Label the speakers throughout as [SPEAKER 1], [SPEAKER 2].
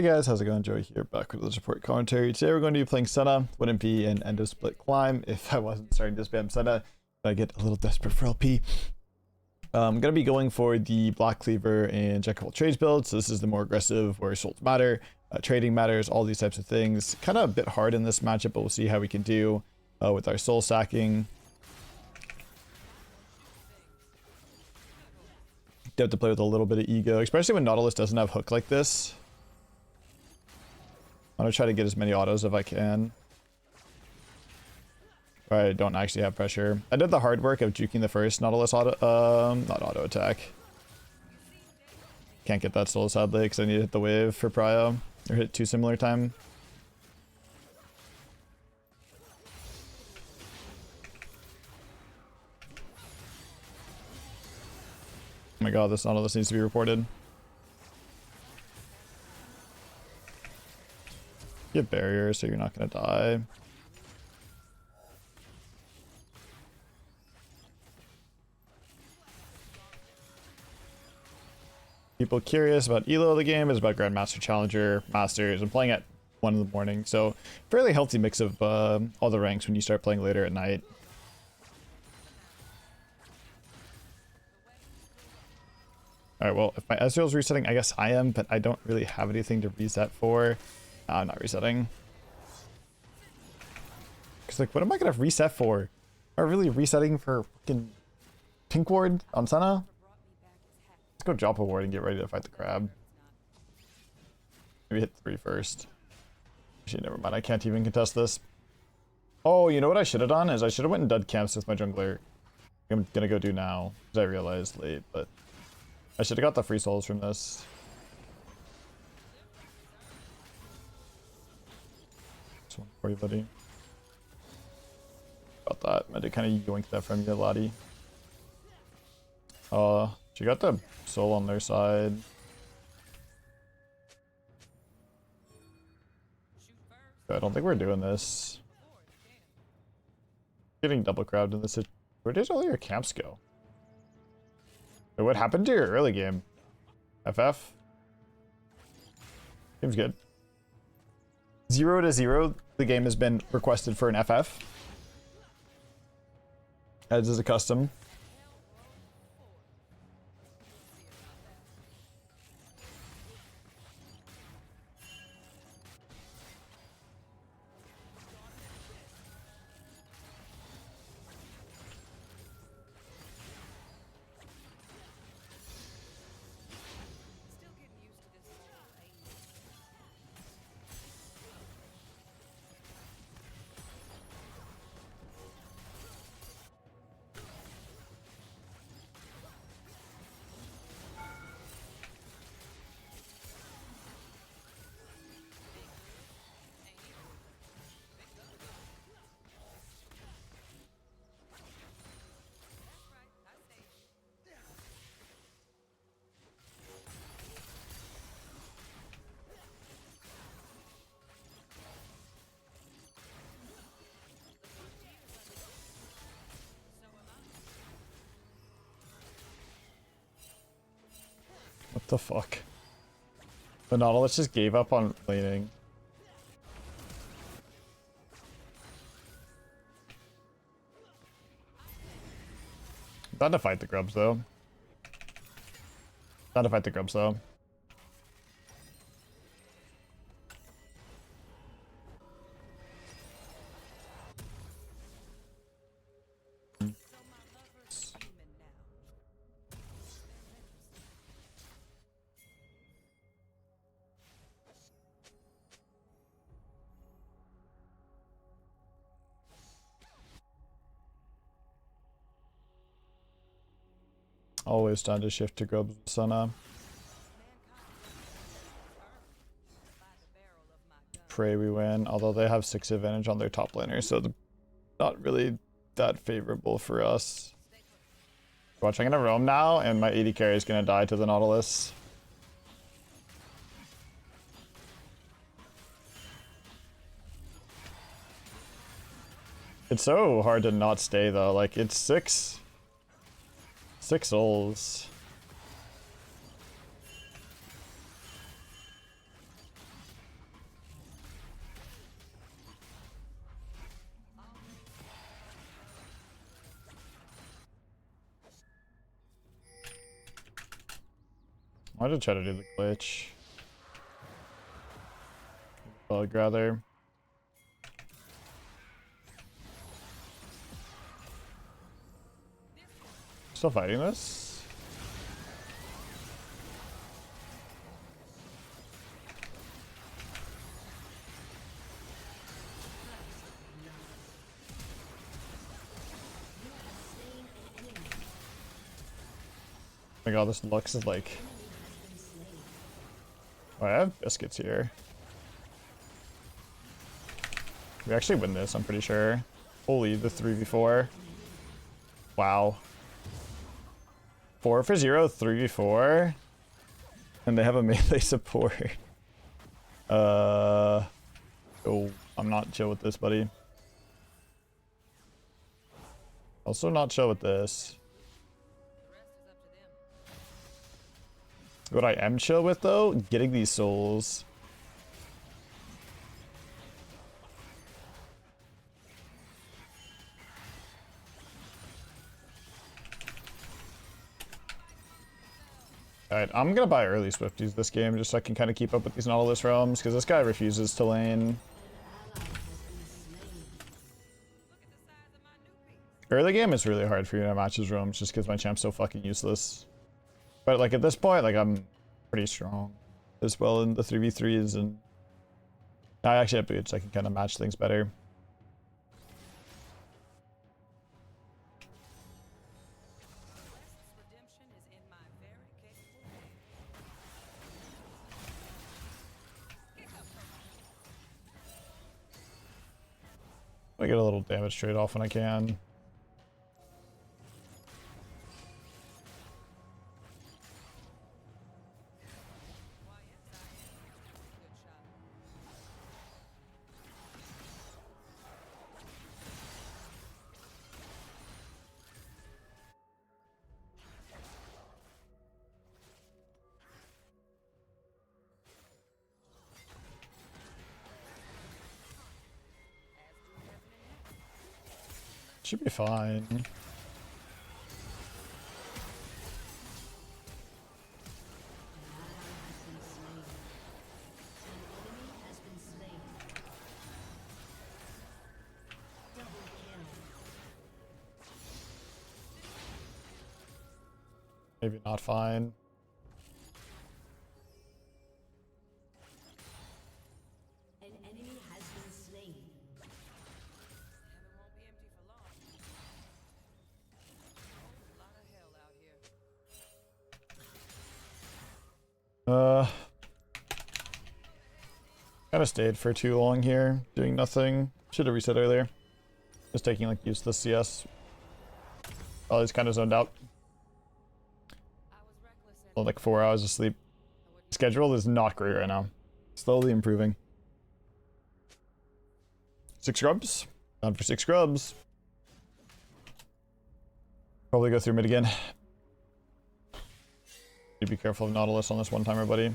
[SPEAKER 1] Hey guys, how's it going? Joey here, back with the support commentary. Today we're going to be playing Senna. Wouldn't be an endo split climb if I wasn't starting to spam Senna. I get a little desperate for LP. I'm going to be going for the Black Cleaver and Jack of all trades build. So this is the more aggressive, where souls matter, trading matters, all these types of things. Kind of a bit hard in this matchup, but we'll see how we can do with our soul sacking. You have to play with a little bit of ego, especially when Nautilus doesn't have hook like this. I'm gonna try to get as many autos if I can. I don't actually have pressure. I did the hard work of juking the first Nautilus auto, not auto attack. Can't get that soul sadly because I need to hit the wave for prio, or hit 2 similar time. Oh my god, this Nautilus needs to be reported. You have barriers, so you're not gonna die. People curious about elo of the game is about Grandmaster, Challenger, Masters. I'm playing at 1 in the morning, so fairly healthy mix of all the ranks when you start playing later at night. Alright, well, if my Ezreal's resetting, I guess I am, but I don't really have anything to reset for. I'm not resetting. Because, like, what am I going to reset for? Am I really resetting for fucking Pink Ward on Senna? Let's go drop a ward and get ready to fight the crab. Maybe hit 3 first. Actually, never mind. I can't even contest this. Oh, you know what I should have done? Is I should have went and done camps with my jungler. I'm going to go do now. Because I realized late, but I should have got the free souls from this. One for you, buddy. Got that. I did kind of yoink that from you, laddie. She got the soul on their side. I don't think we're doing this. Getting double crabbed in this. Where did all your camps go? Wait, what happened to your early game? FF? Seems good. 0-0, the game has been requested for an FF. As is a custom. What the fuck? The Nautilus just gave up on laning. Time to fight the grubs though. Time to fight the grubs though. Always time to shift to grubs with Senna. Pray we win, although they have 6 advantage on their top laner, so not really that favorable for us. Watch, I'm gonna roam now, and my 80 carry is gonna die to the Nautilus. It's so hard to not stay though, like it's 6 souls. I wanted to try to do the glitch. Bug, rather. Still fighting this? Oh my god, this Lux is like... Oh, I have biscuits here. We actually win this, I'm pretty sure. Holy, the 3v4. Wow. 4 for 0, 3v4. And they have a melee support. Oh, I'm not chill with this, buddy. Also not chill with this. What I am chill with, though, getting these souls. Alright, I'm gonna buy early Swifties this game just so I can kind of keep up with these Nautilus realms, because this guy refuses to lane. Early game is really hard for you to match his realms just because my champ's so fucking useless. But like at this point, like I'm pretty strong as well in the 3v3s, and I actually have boots, I can kind of match things better. I get a little damage trade off when I can. Should be fine. Maybe not fine.
[SPEAKER 2] An enemy has been slain.
[SPEAKER 1] Kind of stayed for too long here, doing nothing. Should have reset earlier. Just taking like useless CS. Oh, he's kind of zoned out. Well, like 4 hours of sleep. Schedule is not great right now. Slowly improving. 6 scrubs. Down for 6 scrubs. Probably go through mid again. You be careful of Nautilus on this one timer, buddy.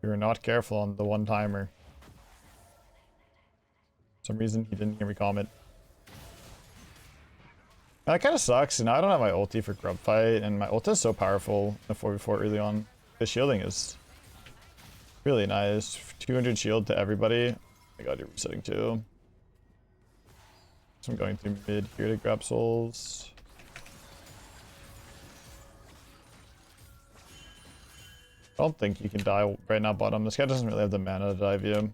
[SPEAKER 1] You were not careful on the one timer. For some reason he didn't hear me comment. That kind of sucks. Now I don't have my ulti for grub fight, and my ult is so powerful in a 4v4 early on. The shielding is really nice. 200 shield to everybody. I got you resetting too. So I'm going through mid here to grab souls. I don't think you can die right now bottom. This guy doesn't really have the mana to dive you.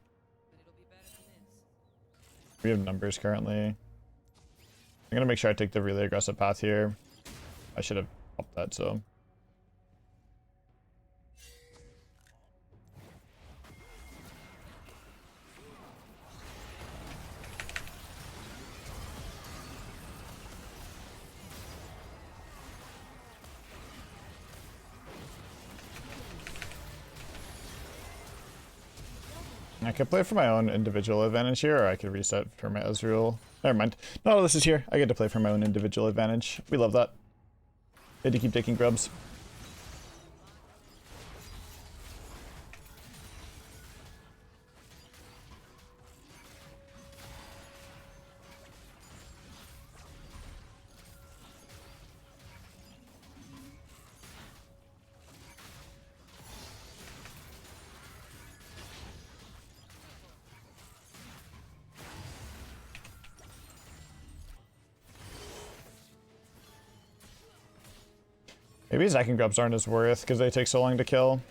[SPEAKER 1] We have numbers currently. I'm gonna make sure I take the really aggressive path here. I should have popped that, so. I could play for my own individual advantage here, or I could reset for my Ezreal. Never mind. No, this is here. I get to play for my own individual advantage. We love that. Good to keep taking grubs. Maybe second grubs aren't as worth because they take so long to kill.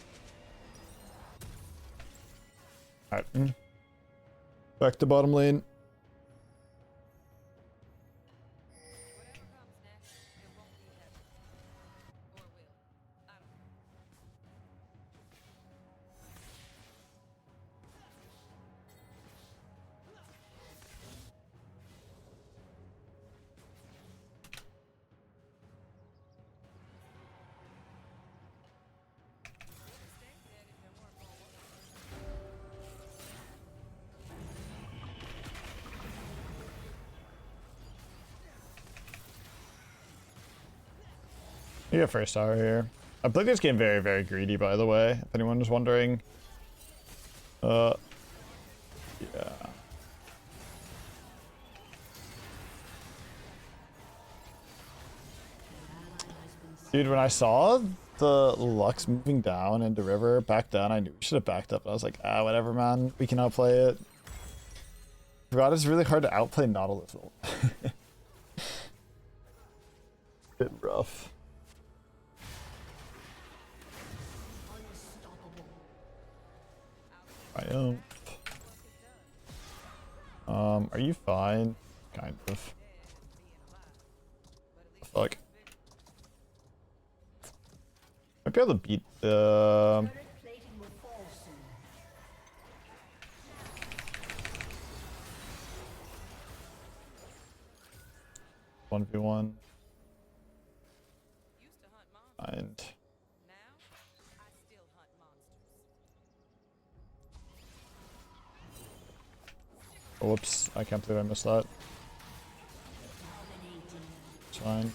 [SPEAKER 1] Alright. Back to bottom lane. You get first tower here. I played this game very, very greedy, by the way, if anyone was wondering. Yeah. Dude, when I saw the Lux moving down into river back down, I knew we should have backed up. I was like, ah, whatever, man. We can outplay it. Forgot it's really hard to outplay Nautilus. Bit rough. Triumph. Are you fine? Kind of. Fuck. Might be able to beat the...
[SPEAKER 2] Turret plating will fall soon.
[SPEAKER 1] 1v1. And... Whoops, I can't believe I missed that. It's fine.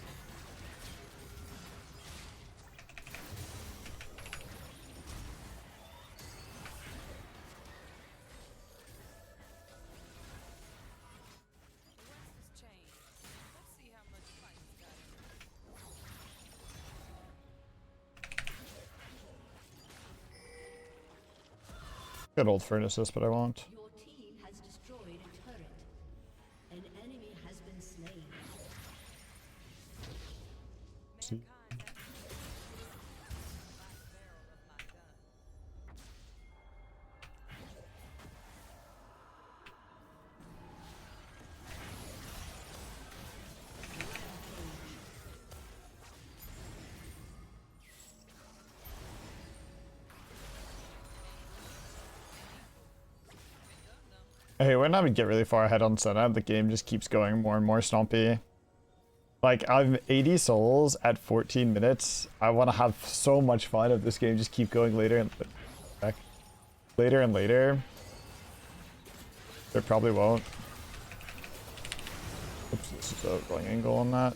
[SPEAKER 1] Got old furnaces, but I won't.
[SPEAKER 2] Your team has destroyed a turret. An enemy has been slain.
[SPEAKER 1] See? Hey, when I would get really far ahead on Senna, the game just keeps going more and more stompy. Like, I'm 80 souls at 14 minutes. I want to have so much fun if this game just keep going later and later and later. It probably won't. Oops, this is a wrong angle on that.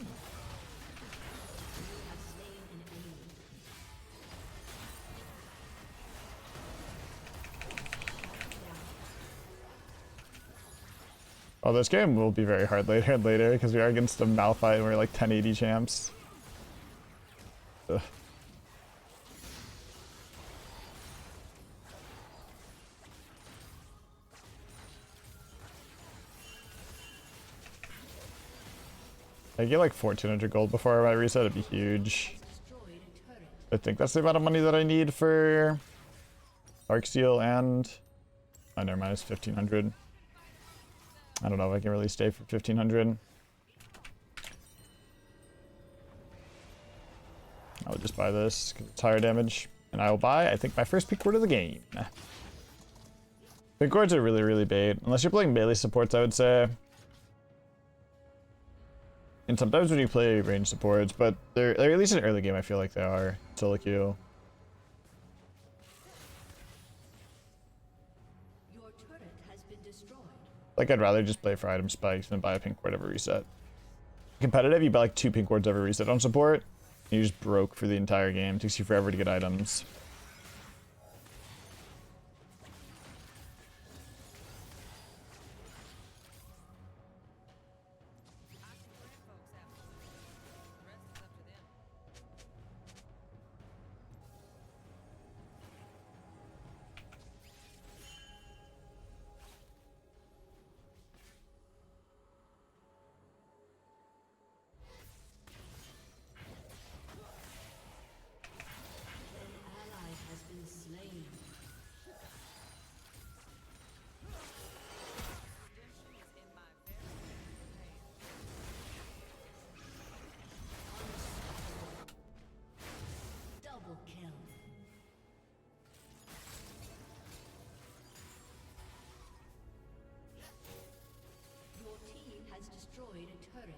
[SPEAKER 1] Oh, this game will be very hard later and later because we are against a Malphite and we're like 1080 champs. Ugh. I get like 1400 gold before I reset, it'd be huge. I think that's the amount of money that I need for Arcsteel and... Oh, never mind, it's 1500. I don't know if I can really stay for 1500. I'll just buy this because it's higher damage. And I will buy, I think, my first pink word of the game. Pink words are really, really bait. Unless you're playing melee supports, I would say. And sometimes when you play range supports, but they're at least in early game, I feel like they are. Solo queue.
[SPEAKER 2] Your turret has been destroyed.
[SPEAKER 1] Like, I'd rather just play for item spikes than buy a pink ward every reset. Competitive, you buy like 2 pink wards every reset on support. And you just broke for the entire game. It takes you forever to get items.
[SPEAKER 2] has destroyed a turret.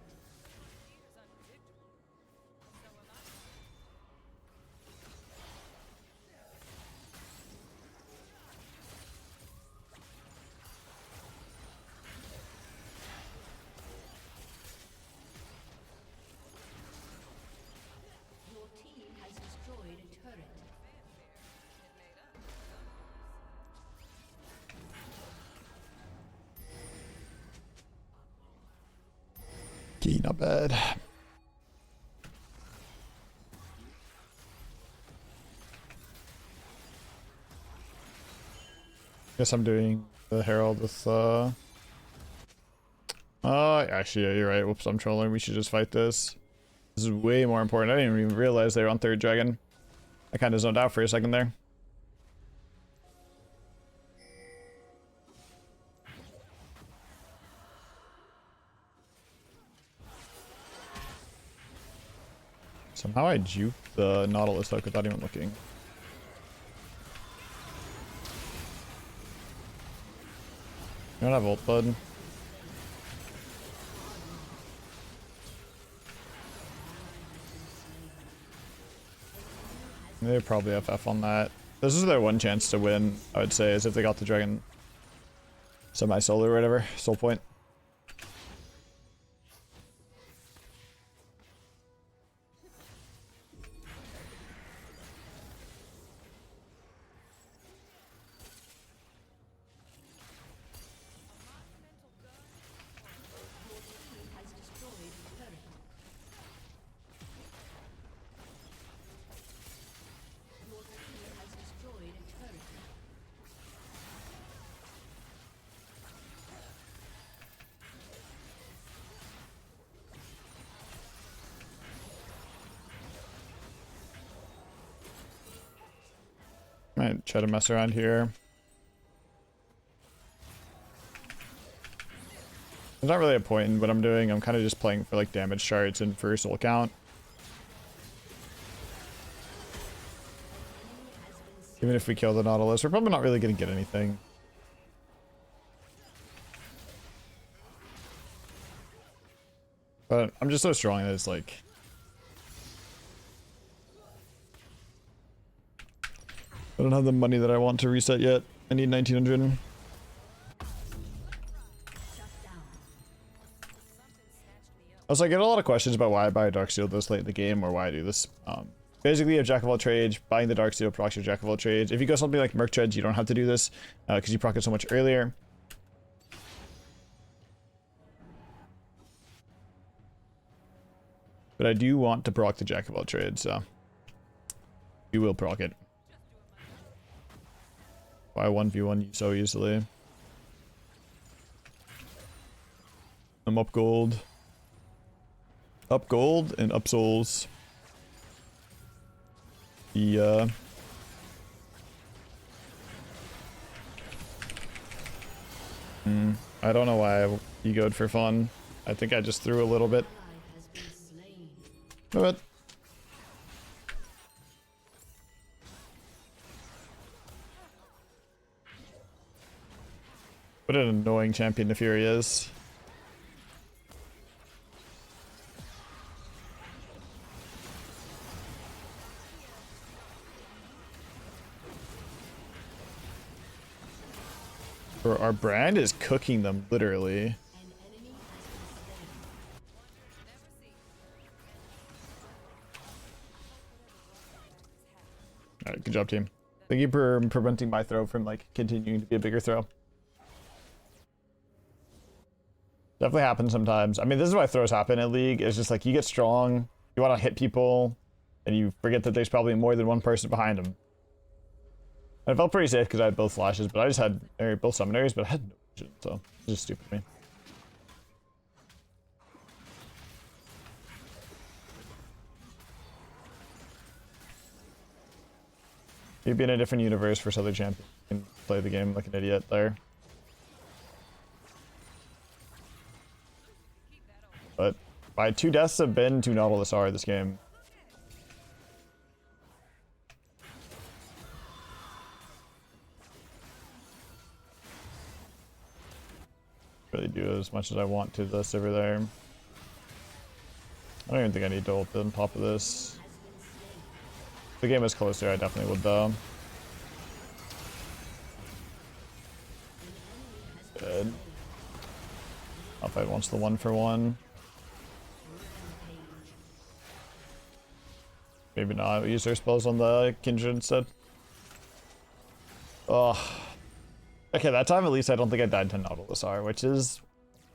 [SPEAKER 2] Your team has destroyed a turret.
[SPEAKER 1] Key, not bad. Guess I'm doing the Herald with actually, yeah, you're right. Whoops, I'm trolling. We should just fight this. This is way more important. I didn't even realize they were on 3rd dragon. I kind of zoned out for a second there. Somehow I juked the Nautilus hook without even looking. You don't have ult, bud. They probably FF on that. This is their one chance to win, I would say, is if they got the dragon semi-solo or whatever, soul point. Might try to mess around here. There's not really a point in what I'm doing. I'm kind of just playing for like damage charts and for soul count. Even if we kill the Nautilus, we're probably not really going to get anything. But I'm just so strong that it's like... I don't have the money that I want to reset yet. I need 1900. Also, I get a lot of questions about why I buy a Darksteel this late in the game or why I do this. Basically, you have Jack of all trades, buying the Darksteel procs your Jack of all trades. If you go something like Merc Treads, you don't have to do this because you proc it so much earlier. But I do want to proc the Jack of all trades, so we will proc it. Why 1v1 you so easily? I'm up gold. Up gold and up souls. The I don't know why I egoed for fun. I think I just threw a little bit. But what an annoying champion the Fury is. Our brand is cooking them, literally. Alright, good job, team. Thank you for preventing my throw from, like, continuing to be a bigger throw. Definitely happens sometimes. I mean, this is why throws happen in League. It's just like, you get strong, you want to hit people, and you forget that there's probably more than one person behind them. I felt pretty safe because I had both flashes, but I just had both summonaries, but I had no vision, so it's just stupid of me. You'd be in a different universe for Southern Champion and play the game like an idiot there. But my 2 deaths have been to Nautilus R this game. Really do as much as I want to this over there. I don't even think I need to ult on top of this. If the game is closer, I definitely would though. Good. Alpha wants the 1-for-1. Maybe not. Use their spells on the Kindred instead. Oh. Okay, that time at least I don't think I died to Nautilus R, which is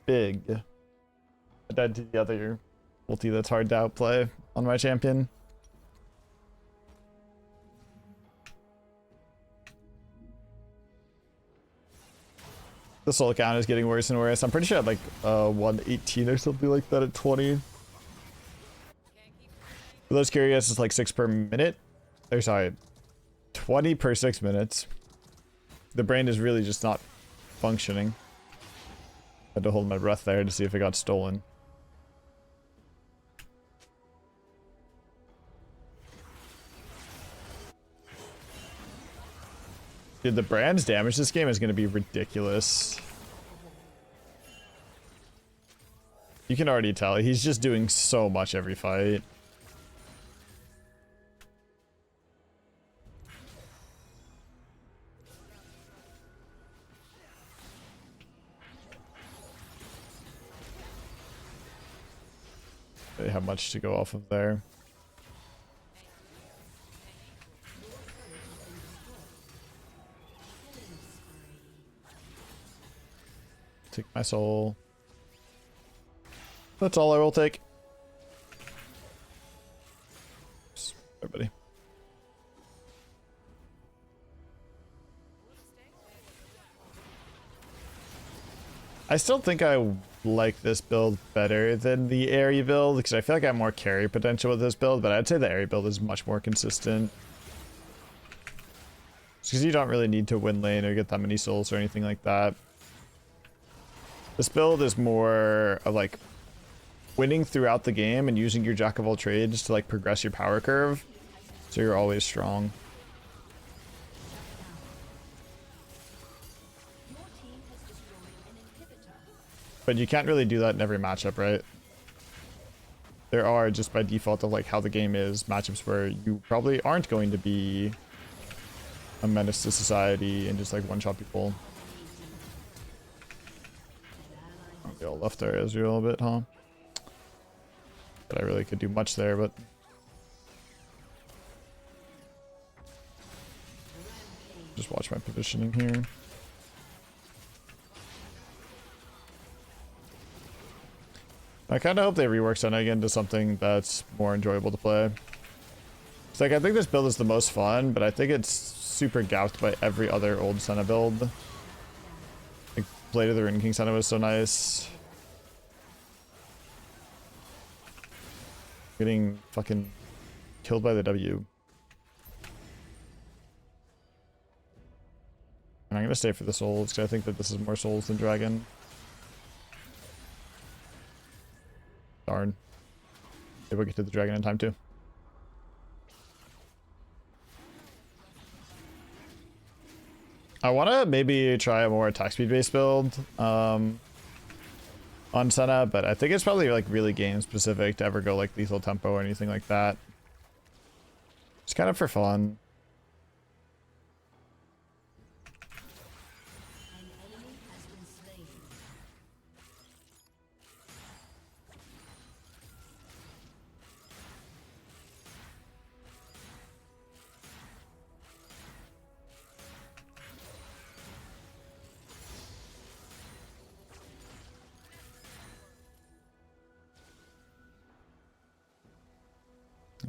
[SPEAKER 1] big. I died to the other ulti that's hard to outplay on my champion. The soul count is getting worse and worse. I'm pretty sure I had like 118 or something like that at 20. For those curious, it's like 6 per minute. Or sorry, 20 per 6 minutes. The brain is really just not functioning. I had to hold my breath there to see if it got stolen. Dude, the Brand's damage this game is going to be ridiculous. You can already tell, he's just doing so much every fight. They have much to go off of there. Take my soul. That's all I will take. Everybody. I still think I like this build better than the Airy build because I feel like I have more carry potential with this build, but I'd say the Airy build is much more consistent. Because you don't really need to win lane or get that many souls or anything like that. This build is more of like winning throughout the game and using your jack of all trades to like progress your power curve, so you're always strong. But you can't really do that in every matchup, right? There are, just by default of like how the game is, matchups where you probably aren't going to be a menace to society and just like one-shot people. They all left there Ezreal a bit, huh? But I really could do much there, but just watch my positioning here. I kind of hope they rework Senna again to something that's more enjoyable to play. It's like, I think this build is the most fun, but I think it's super gouged by every other old Senna build. Like, Blade of the Ruined King Senna was so nice. Getting fucking killed by the W. And I'm gonna stay for the souls, because I think that this is more souls than dragon. Darn. Maybe we'll get to the dragon in time too. I want to maybe try a more attack speed based build on Senna, but I think it's probably like really game specific to ever go like lethal tempo or anything like that. It's kind of for fun.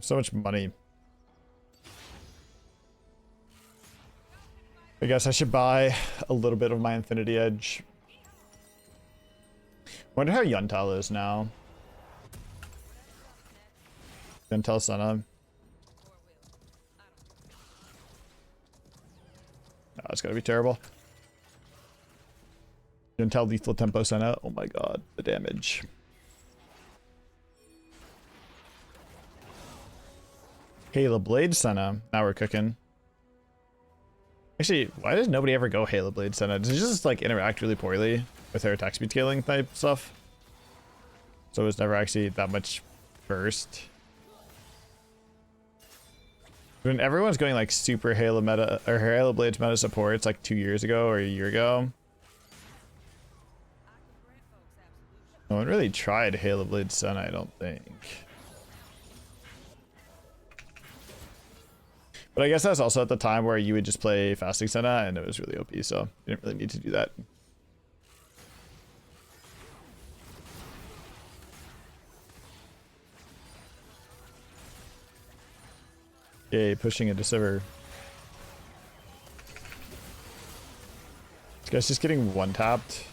[SPEAKER 1] So much money. I guess I should buy a little bit of my Infinity Edge. Wonder how Yuntal is now. Yuntal Senna. Oh, it's gotta be terrible. Yuntal lethal tempo Senna. Oh my god, the damage. Halo Blade Senna. Now we're cooking. Actually, why does nobody ever go Halo Blade Senna? Does it just like interact really poorly? with her attack speed scaling type stuff. So it was never actually that much burst. When everyone's going like super Halo meta or Halo Blades meta support, it's like 2 years ago or a year ago. No one really tried Halo Blade Senna, I don't think. But I guess that's also at the time where you would just play Fasting Senna and it was really OP, so you didn't really need to do that. Yay, pushing into Sivir. This guy's just getting one tapped.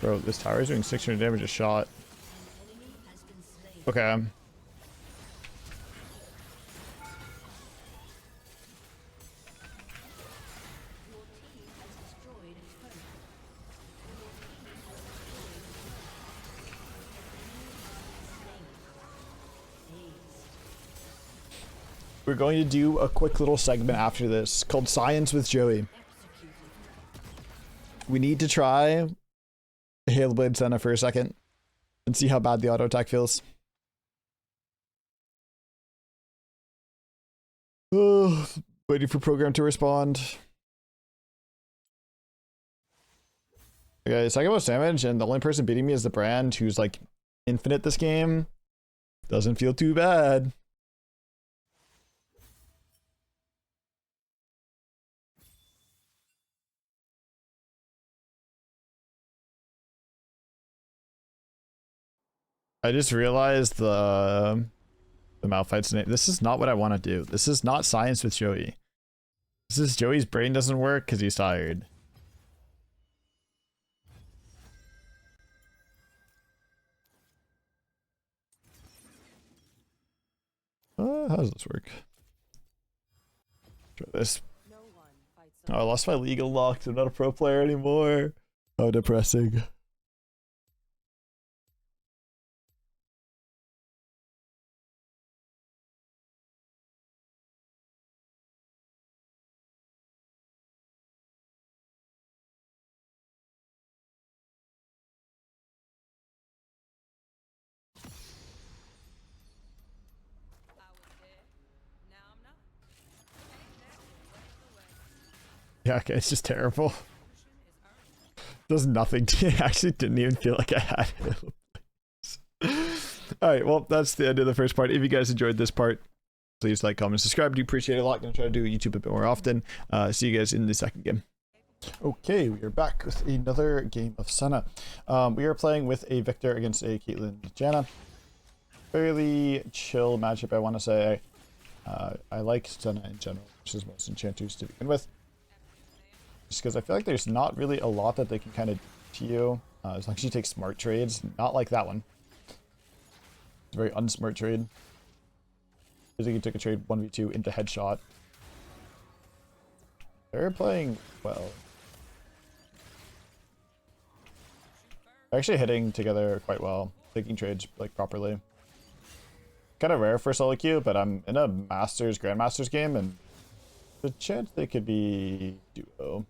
[SPEAKER 1] Bro, this tower is doing 600 damage a shot. Okay. We're going to do a quick little segment after this called Science with Joey. We need to try Halo Blade Senna for a second and see how bad the auto attack feels. Waiting for program to respond. Okay, second most damage, and the only person beating me is the brand who's like infinite this game. Doesn't feel too bad. I just realized the Malphite's name. This is not what I want to do. This is not Science with Joey. This is Joey's brain doesn't work because he's tired. How does this work? Try this. Oh, I lost my legal lock. I'm not a pro player anymore. How depressing. Yeah, okay, it's just terrible. Does nothing to it. Actually didn't even feel like I had it. Alright, well, that's the end of the first part. If you guys enjoyed this part, please like, comment, subscribe. Do appreciate it a lot. Gonna try to do YouTube a bit more often. See you guys in the second game. Okay, we are back with another game of Senna. We are playing with a Victor against a Caitlyn Janna. Fairly chill matchup, I want to say. I like Senna in general versus most enchanters to begin with. Just because I feel like there's not really a lot that they can kind of do to you. As long as you take smart trades. Not like that one. It's a very unsmart trade. I think you took a trade 1v2 into headshot. They're playing well. They're actually hitting together quite well. Taking trades like properly. Kind of rare for solo queue, but I'm in a Masters, Grandmasters game, and the chance they could be duo.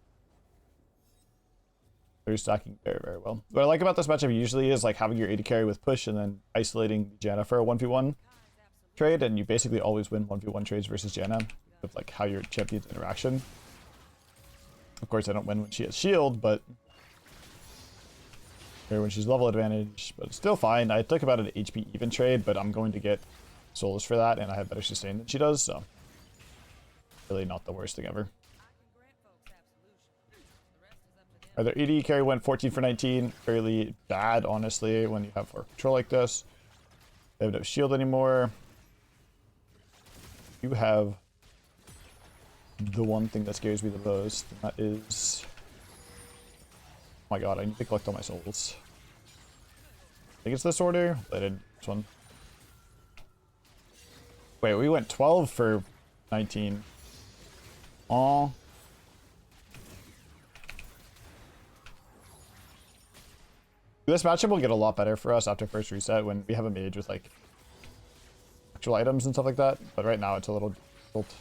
[SPEAKER 1] They're stacking very, very well. What I like about this matchup usually is like having your AD carry with push and then isolating Janna for a 1v1 trade, and you basically always win 1v1 trades versus Janna with like how your champions interaction. Of course, I don't win when she has shield, but or when she's level advantage, but it's still fine. I took about an HP even trade, but I'm going to get souls for that, and I have better sustain than she does, so really not the worst thing ever. Their AD carry went 14 for 19. Fairly bad, honestly, when you have for control like this. They have no shield anymore. You have the one thing that scares me the most, and that is... Oh my god, I need to collect all my souls. I think it's this order. I did this one. Wait, we went 12 for 19. Aw. This matchup will get a lot better for us after first reset when we have a mage with like actual items and stuff like that. But right now it's a little difficult.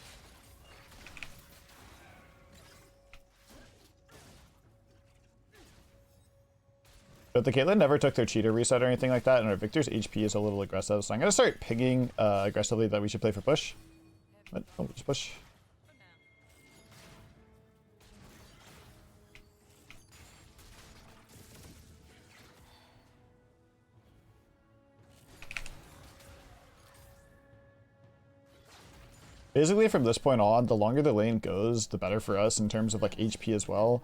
[SPEAKER 1] But the Caitlyn never took their cheater reset or anything like that, and our Victor's HP is a little aggressive, so I'm going to start pinging aggressively that we should play for push. But, oh, just push. Basically, from this point on, the longer the lane goes, the better for us in terms of like HP as well.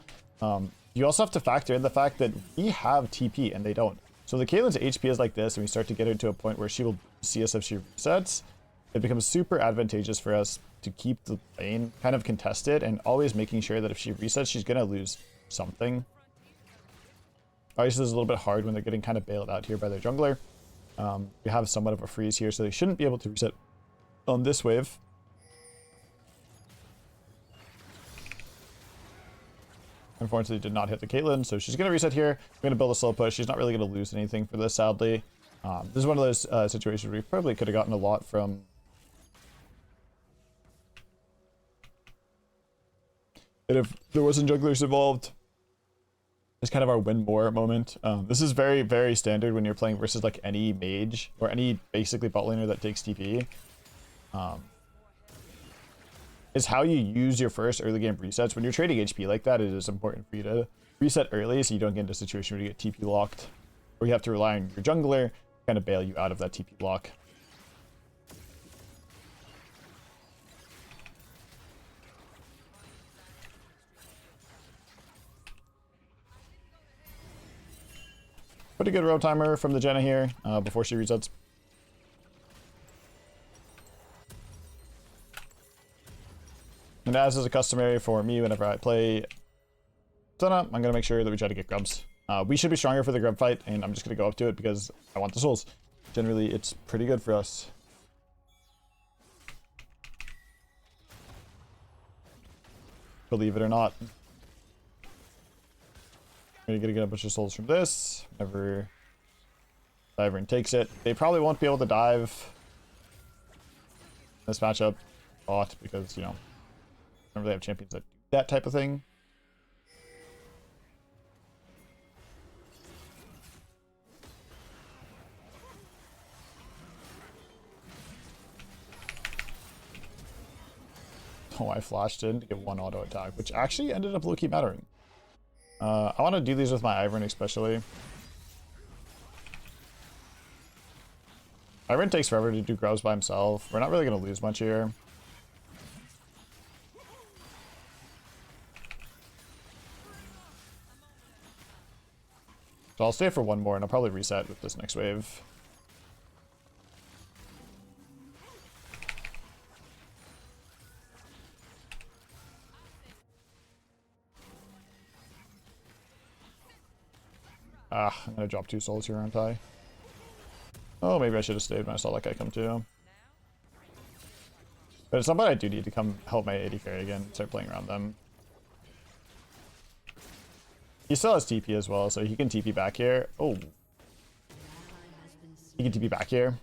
[SPEAKER 1] You also have to factor in the fact that we have TP and they don't. So the Caitlyn's HP is like this, and we start to get her to a point where she will see us if she resets. It becomes super advantageous for us to keep the lane kind of contested and always making sure that if she resets, she's going to lose something. Obviously, this is a little bit hard when they're getting kind of bailed out here by their jungler. We have somewhat of a freeze here, so they shouldn't be able to reset on this wave. Unfortunately, did not hit the Caitlyn, so she's going to reset here. We're going to build a slow push. She's not really going to lose anything for this, sadly. This is one of those situations where we probably could have gotten a lot from... And if there wasn't junglers involved, it's kind of our win more moment. This is very, very standard when you're playing versus like any mage or any basically bot laner that takes TP. Is how you use your first early game resets. When you're trading HP like that, it is important for you to reset early so you don't get into a situation where you get TP locked, or you have to rely on your jungler to kind of bail you out of that TP block. Pretty good roam timer from the Jenna here before she resets. And as is customary for me whenever I play Senna, I'm going to make sure that we try to get grubs. We should be stronger for the grub fight, and I'm just going to go up to it because I want the souls. Generally, it's pretty good for us. Believe it or not. We're going to get a bunch of souls from this. Whenever Divern takes it. They probably won't be able to dive this matchup a lot because, you know, don't really have champions that do that type of thing. Oh, I flashed in to get one auto attack, which actually ended up low-key mattering. I want to do these with my Ivern especially. Ivern takes forever to do grubs by himself. We're not really going to lose much here. So I'll stay for one more and I'll probably reset with this next wave. I'm gonna drop 2 souls here, aren't I? Oh, maybe I should have stayed when I saw that guy come too. But at some point I do need to come help my AD carry again, start playing around them. He still has TP as well, so he can TP back here. Oh. He can TP back here.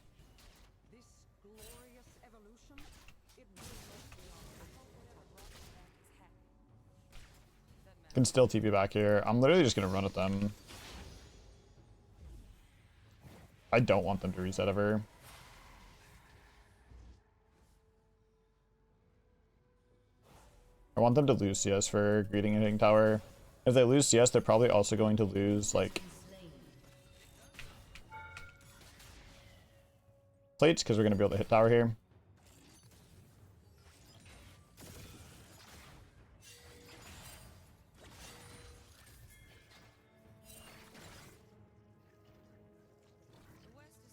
[SPEAKER 1] Can still TP back here. I'm literally just gonna run at them. I don't want them to reset ever. I want them to lose CS for greeting and hitting tower. If they lose CS, they're probably also going to lose, like, plates, because we're going to be able to hit tower here.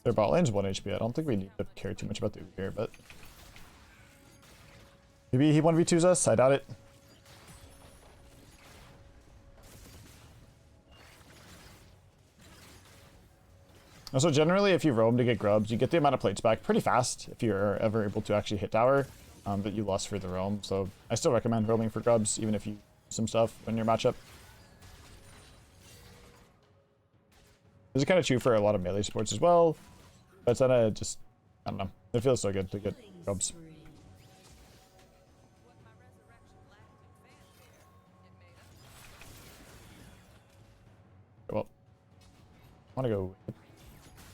[SPEAKER 1] Their bot lane's 1 HP. I don't think we need to care too much about the here, but maybe he 1v2s us. I doubt it. Also, generally, if you roam to get grubs, you get the amount of plates back pretty fast if you're ever able to actually hit tower that you lost for the roam. So I still recommend roaming for grubs, even if you do some stuff in your matchup. This is kind of true for a lot of melee supports as well. But Senna just, I don't know. It feels so good to get grubs. Well, I want to go. Is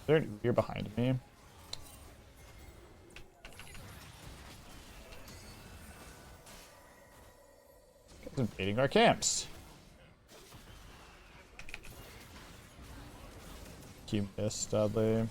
[SPEAKER 1] there an Uyghur behind me? Guys invading our camps. You missed, sadly.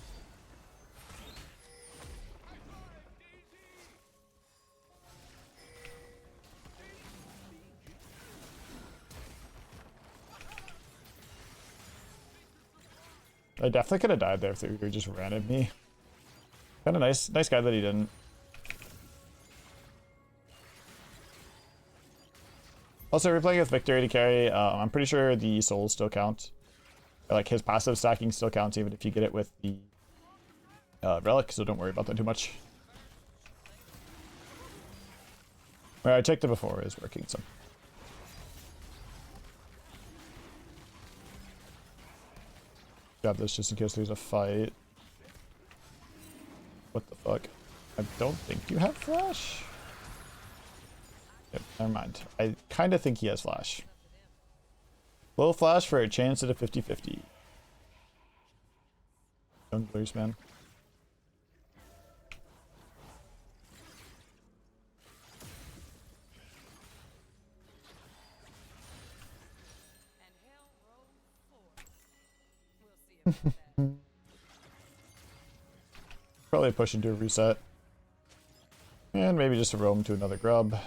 [SPEAKER 1] I definitely could have died there if the Uyghur just ran at me. Kind of nice guy that he didn't. Also, we're playing with Victor to carry. I'm pretty sure the souls still count. Like his passive stacking still counts even if you get it with the relic, so don't worry about that too much. Alright, I checked it before, it is working, so. Grab this just in case there's a fight. What the fuck? I don't think you have flash. Yep, never mind. I kind of think he has flash. Low flash for a chance at a 50-50. Junglers, man. Probably push into a reset. And maybe just a roam to another grub.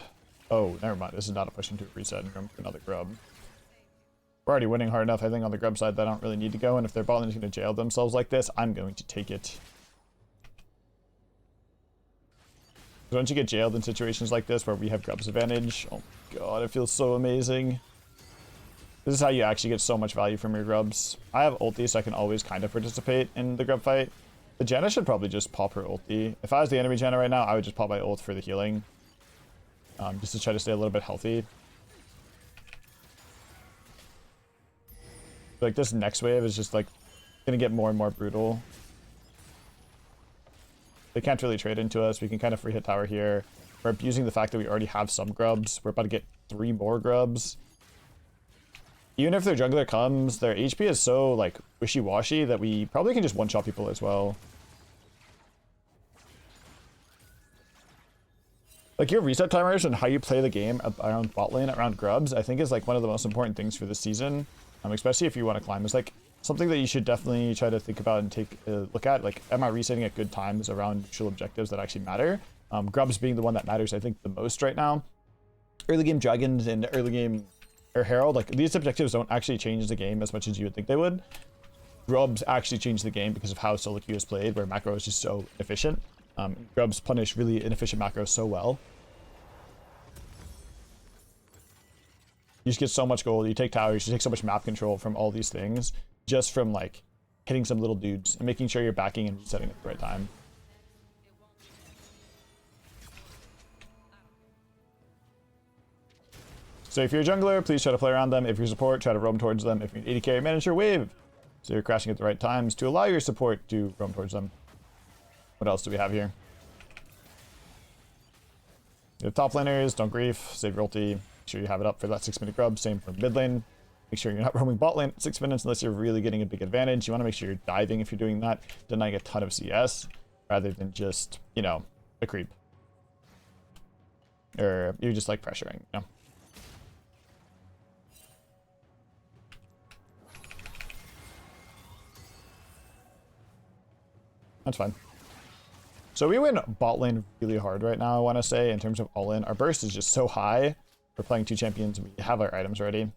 [SPEAKER 1] Oh, never mind. This is not a push into a reset and roam to another grub. We're already winning hard enough, I think, on the grub side that I don't really need to go. And if their bot lane is going to jail themselves like this, I'm going to take it. Once you get jailed in situations like this where we have grub's advantage, oh my god, it feels so amazing. This is how you actually get so much value from your grubs. I have ulti, so I can always kind of participate in the grub fight. The Janna should probably just pop her ulti. If I was the enemy Janna right now, I would just pop my ult for the healing. Just to try to stay a little bit healthy. Like this next wave is just like gonna get more and more brutal. They can't really trade into us. We can kind of free hit tower here. We're abusing the fact that we already have some grubs. We're about to get 3 more grubs. Even if their jungler comes, their HP is so like wishy-washy that we probably can just one-shot people as well. Like your reset timers and how you play the game around bot lane, around grubs, I think is like one of the most important things for this season. Especially if you want to climb. It's like something that you should definitely try to think about and take a look at. Like, am I resetting at good times around neutral objectives that actually matter? Grubs being the one that matters, I think, the most right now. Early game Dragons and early game or Herald, like these objectives don't actually change the game as much as you would think they would. Grubs actually change the game because of how solo queue is played, where macro is just so efficient. Grubs punish really inefficient macros so well. You just get so much gold, you take towers, you take so much map control from all these things, just from like hitting some little dudes and making sure you're backing and resetting at the right time. So if you're a jungler, please try to play around them. If you're support, try to roam towards them. If you're an AD carry, manage your wave, so you're crashing at the right times to allow your support to roam towards them. What else do we have here? We have top laners, don't grief, save your ulti. Make sure you have it up for that 6-minute grub. Same for mid lane. Make sure you're not roaming bot lane at 6 minutes unless you're really getting a big advantage. You want to make sure you're diving if you're doing that, denying a ton of CS, rather than just, you know, a creep. Or you're just like pressuring, you know. That's fine. So we win bot lane really hard right now, I want to say, in terms of all-in. Our burst is just so high. We're playing 2 champions. We have our items ready.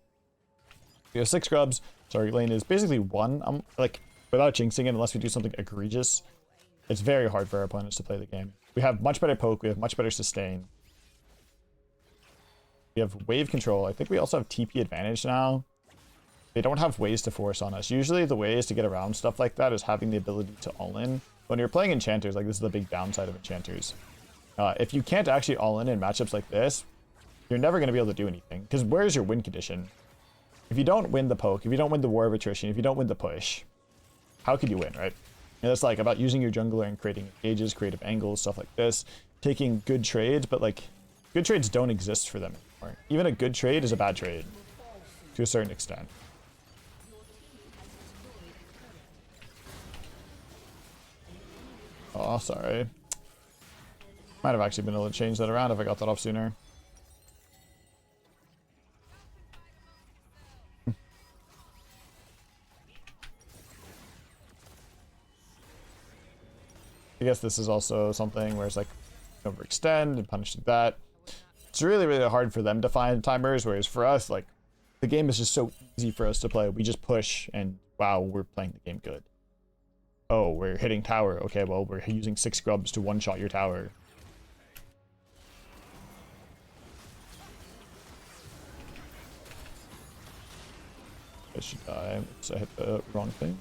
[SPEAKER 1] We have 6 grubs. So our lane is basically 1. Like, without jinxing it, unless we do something egregious, it's very hard for our opponents to play the game. We have much better poke. We have much better sustain. We have wave control. I think we also have TP advantage now. They don't have ways to force on us. Usually the ways to get around stuff like that is having the ability to all-in. When you're playing enchanters, like this is the big downside of enchanters. If you can't actually all-in in matchups like this, you're never going to be able to do anything. Because where's your win condition? If you don't win the poke, if you don't win the war of attrition, if you don't win the push, how could you win, right? And it's like about using your jungler and creating engages, creative angles, stuff like this, taking good trades, but like good trades don't exist for them anymore. Even a good trade is a bad trade to a certain extent. Oh, sorry. Might have actually been able to change that around if I got that off sooner. I guess this is also something where it's like overextend and punishing that. It's really, really hard for them to find timers, whereas for us, like, the game is just so easy for us to play. We just push and wow, we're playing the game good. Oh, we're hitting tower. Okay, well, we're using 6 grubs to one-shot your tower. I should die. So I hit the wrong thing.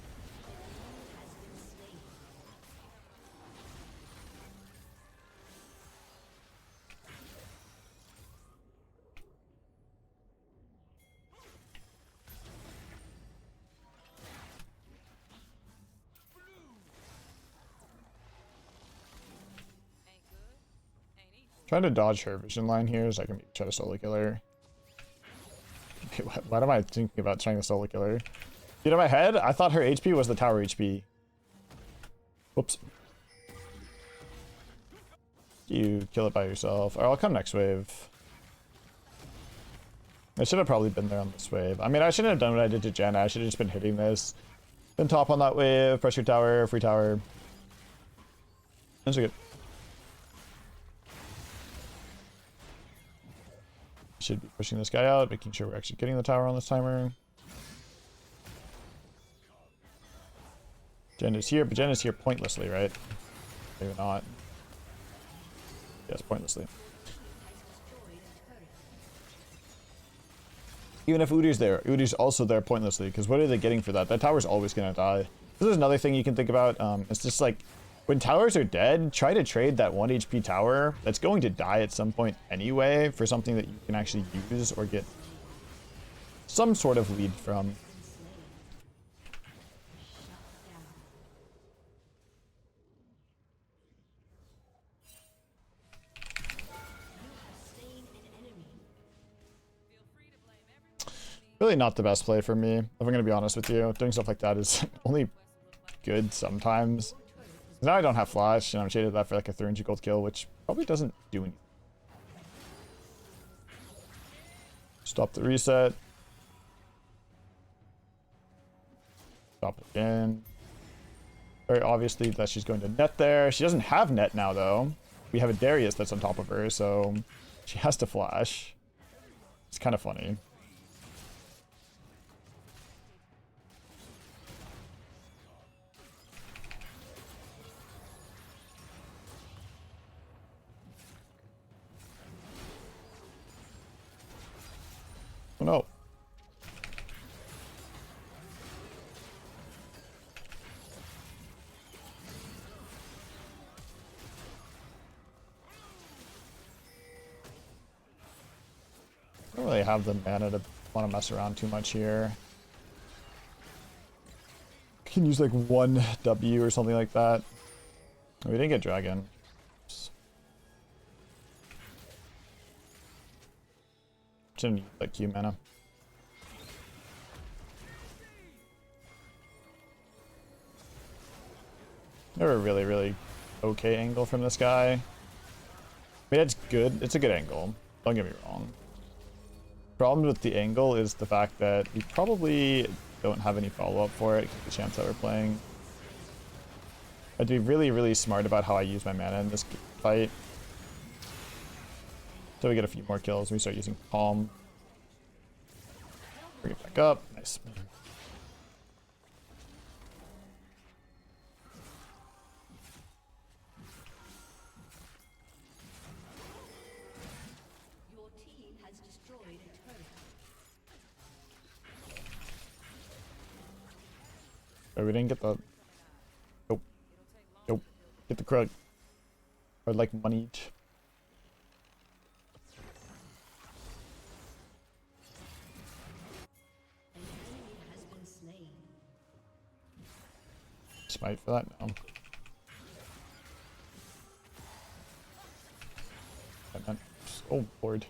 [SPEAKER 1] Trying to dodge her vision line here so I can try to solo kill her. What am I thinking about trying to solo kill her? Get in my head? I thought her HP was the tower HP. Whoops. You kill it by yourself. Or I'll come next wave. I should have probably been there on this wave. I mean, I shouldn't have done what I did to Jenna. I should have just been hitting this. Been top on that wave, pressure tower, free tower. Those are good. Should be pushing this guy out, making sure we're actually getting the tower on this timer. Jen is here, but Jen is here pointlessly, right? Maybe not. Yes, pointlessly. Even if Udyr's there, Udyr's also there pointlessly, because what are they getting for that? That tower's always going to die. This is another thing you can think about. It's just like, when towers are dead, try to trade that 1 HP tower that's going to die at some point anyway for something that you can actually use or get some sort of lead from. Really not the best play for me, if I'm going to be honest with you. Doing stuff like that is only good sometimes. Now I don't have flash, and I'm shaded that for like a 300 gold kill, which probably doesn't do anything. Stop the reset. Stop it again. Very obviously that she's going to net there. She doesn't have net now, though. We have a Darius that's on top of her, so she has to flash. It's kind of funny. Oh no. I don't really have the mana to want to mess around too much here. Can use like 1 W or something like that. Oh, we didn't get dragon. Shouldn't use like Q mana. They're a really, really okay angle from this guy. I mean, it's good. It's a good angle. Don't get me wrong. Problem with the angle is the fact that we probably don't have any follow-up for it, the chance that we're playing. I have to be really, really smart about how I use my mana in this fight. So we get a few more kills, we start using Calm. Bring it back up. Nice.
[SPEAKER 2] Your team has destroyed a turret.
[SPEAKER 1] Oh, we didn't get the... Nope. Nope. Get the Krug. I'd like money.
[SPEAKER 2] An enemy has been slain.
[SPEAKER 1] smite for that? No. Oh, Lord.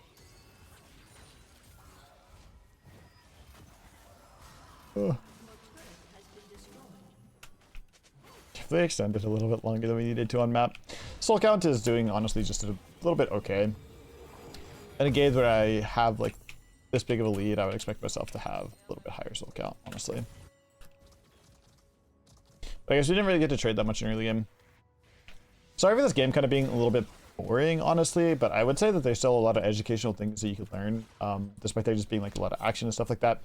[SPEAKER 1] Oh. They extended a little bit longer than we needed to on map. Soul count is doing, honestly, just a little bit okay. In a game where I have, like, this big of a lead, I would expect myself to have a little bit higher soul count, honestly. But I guess we didn't really get to trade that much in early game. Sorry for this game kind of being a little bit boring, honestly, but I would say that there's still a lot of educational things that you could learn, despite there just being, like, a lot of action and stuff like that,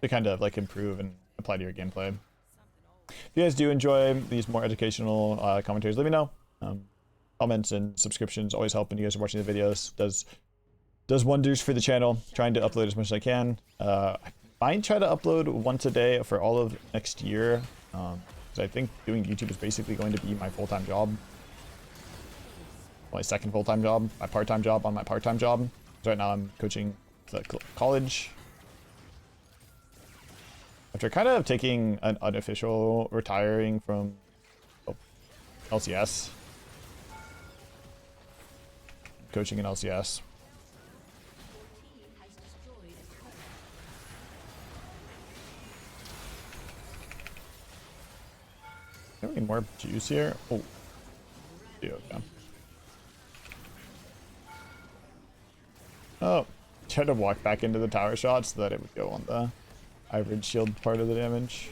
[SPEAKER 1] to kind of, like, improve and apply to your gameplay. If you guys do enjoy these more educational commentaries, let me know. Comments and subscriptions always help when you guys are watching the videos. Does wonders for the channel. Trying to upload as much as I can. I might try to upload once a day for all of next year. Because I think doing YouTube is basically going to be my full-time job. My second full-time job. My part-time job on my part-time job. So right now I'm coaching the college. After kind of taking an unofficial retiring from LCS. Coaching in LCS. Can we get more juice here? Oh. Yeah, okay. Oh. Tried to walk back into the tower shot so that it would go on the average shield part of the damage.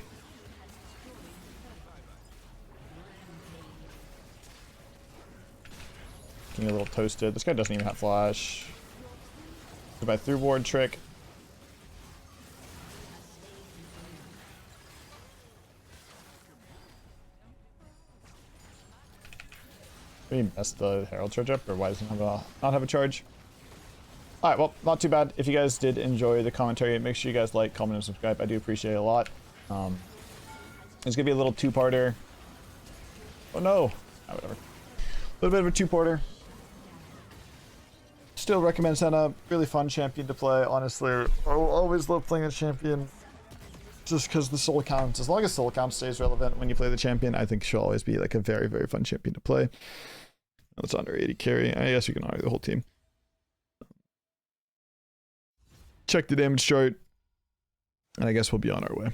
[SPEAKER 1] Getting a little toasted. This guy doesn't even have flash. Goodbye through ward trick. Did we mess the Herald charge up, or why doesn't it not have a charge? Alright, well, not too bad. If you guys did enjoy the commentary, make sure you guys like, comment, and subscribe. I do appreciate it a lot. It's gonna be a little two-parter. Oh no! Whatever. A little bit of a two-parter. Still recommend Senna. Really fun champion to play, honestly. I always love playing a champion. Just because the soul count, as long as soul count stays relevant when you play the champion, I think she'll always be like a very, very fun champion to play. It's under 80 carry. I guess you can argue the whole team. Check the damage chart. And I guess we'll be on our way.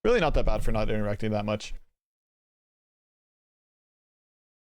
[SPEAKER 1] Really not that bad for not interacting that much.